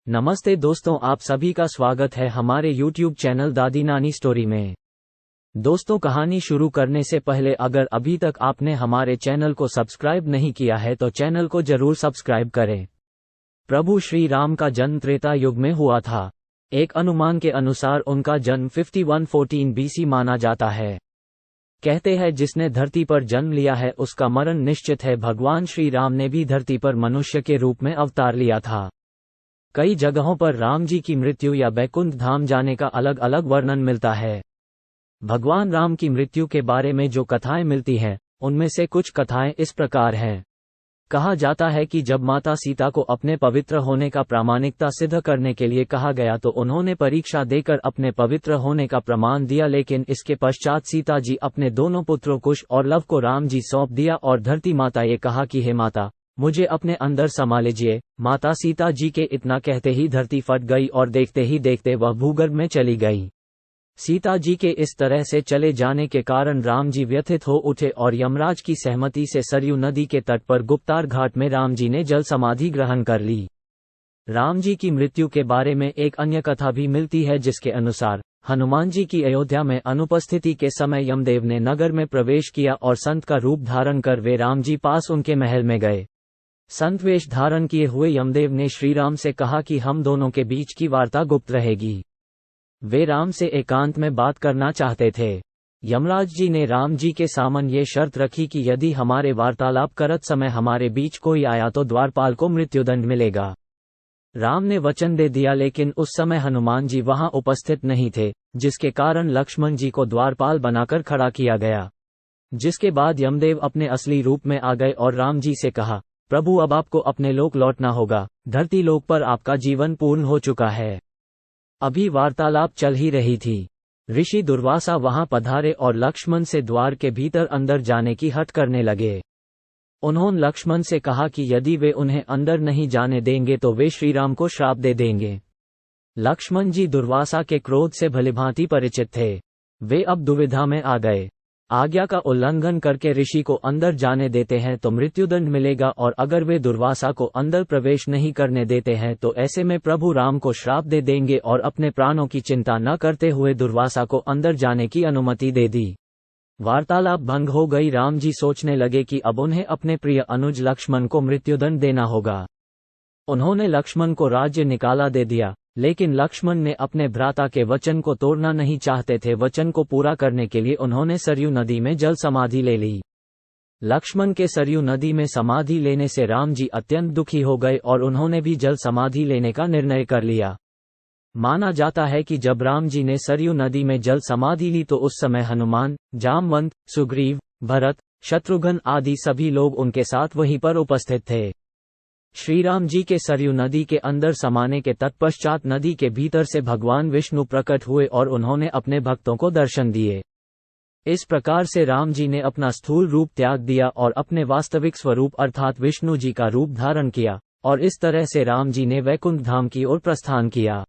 नमस्ते दोस्तों, आप सभी का स्वागत है हमारे YouTube चैनल दादी नानी स्टोरी में। दोस्तों, कहानी शुरू करने से पहले अगर अभी तक आपने हमारे चैनल को सब्सक्राइब नहीं किया है तो चैनल को जरूर सब्सक्राइब करें। प्रभु श्री राम का जन्म त्रेता युग में हुआ था। एक अनुमान के अनुसार उनका जन्म 5114 BC माना जाता है। कहते हैं जिसने धरती पर जन्म लिया है उसका मरण निश्चित है। भगवान श्री राम ने भी धरती पर मनुष्य के रूप में अवतार लिया था। कई जगहों पर राम जी की मृत्यु या बैकुंठ धाम जाने का अलग अलग वर्णन मिलता है। भगवान राम की मृत्यु के बारे में जो कथाएं मिलती हैं, उनमें से कुछ कथाएं इस प्रकार हैं। कहा जाता है कि जब माता सीता को अपने पवित्र होने का प्रामाणिकता सिद्ध करने के लिए कहा गया तो उन्होंने परीक्षा देकर अपने पवित्र होने का प्रमाण दिया, लेकिन इसके पश्चात सीता जी अपने दोनों पुत्रों कुश और लव को राम जी सौंप दिया और धरती माता ये कहा कि हे माता, मुझे अपने अंदर समा लीजिए। माता सीता जी के इतना कहते ही धरती फट गई और देखते ही देखते वह भूगर्भ में चली गई। सीता जी के इस तरह से चले जाने के कारण राम जी व्यथित हो उठे और यमराज की सहमति से सरयू नदी के तट पर गुप्तार घाट में राम जी ने जल समाधि ग्रहण कर ली। राम जी की मृत्यु के बारे में एक अन्य कथा भी मिलती है जिसके अनुसार हनुमान जी की अयोध्या में अनुपस्थिति के समय यमदेव ने नगर में प्रवेश किया और संत का रूप धारण कर वे राम जी पास उनके महल में गए। संत वेश धारण किए हुए यमदेव ने श्री राम से कहा कि हम दोनों के बीच की वार्ता गुप्त रहेगी। वे राम से एकांत में बात करना चाहते थे। यमराज जी ने राम जी के सामने ये शर्त रखी कि यदि हमारे वार्तालाप करत समय हमारे बीच कोई आया तो द्वारपाल को मृत्युदंड मिलेगा। राम ने वचन दे दिया, लेकिन उस समय हनुमान जी वहां उपस्थित नहीं थे, जिसके कारण लक्ष्मण जी को द्वारपाल बनाकर खड़ा किया गया। जिसके बाद यमदेव अपने असली रूप में आ गए और राम जी से कहा, प्रभु अब आपको अपने लोक लौटना होगा, धरती लोक पर आपका जीवन पूर्ण हो चुका है। अभी वार्तालाप चल ही रही थी। ऋषि दुर्वासा वहां पधारे और लक्ष्मण से द्वार के भीतर अंदर जाने की हट करने लगे। उन्होंने लक्ष्मण से कहा कि यदि वे उन्हें अंदर नहीं जाने देंगे तो वे श्रीराम को श्राप दे देंगे। लक्ष्मण जी दुर्वासा के क्रोध से भलीभांति परिचित थे। वे अब दुविधा में आ गए। आज्ञा का उल्लंघन करके ऋषि को अंदर जाने देते हैं तो मृत्युदंड मिलेगा, और अगर वे दुर्वासा को अंदर प्रवेश नहीं करने देते हैं तो ऐसे में प्रभु राम को श्राप दे देंगे, और अपने प्राणों की चिंता न करते हुए दुर्वासा को अंदर जाने की अनुमति दे दी। वार्तालाप भंग हो गई। राम जी सोचने लगे कि अब उन्हें अपने प्रिय अनुज लक्ष्मण को मृत्युदंड देना होगा। उन्होंने लक्ष्मण को राज्य निकाला दे दिया, लेकिन लक्ष्मण ने अपने भ्राता के वचन को तोड़ना नहीं चाहते थे। वचन को पूरा करने के लिए उन्होंने सरयू नदी में जल समाधि ले ली। लक्ष्मण के सरयू नदी में समाधि लेने से राम जी अत्यंत दुखी हो गए और उन्होंने भी जल समाधि लेने का निर्णय कर लिया। माना जाता है कि जब राम जी ने सरयू नदी में जल समाधि ली तो उस समय हनुमान, जामवंत, सुग्रीव, भरत, शत्रुघ्न आदि सभी लोग उनके साथ वहीं पर उपस्थित थे। श्री राम जी के सरयू नदी के अंदर समाने के तत्पश्चात नदी के भीतर से भगवान विष्णु प्रकट हुए और उन्होंने अपने भक्तों को दर्शन दिए। इस प्रकार से राम जी ने अपना स्थूल रूप त्याग दिया और अपने वास्तविक स्वरूप अर्थात विष्णु जी का रूप धारण किया, और इस तरह से राम जी ने वैकुंठ धाम की ओर प्रस्थान किया।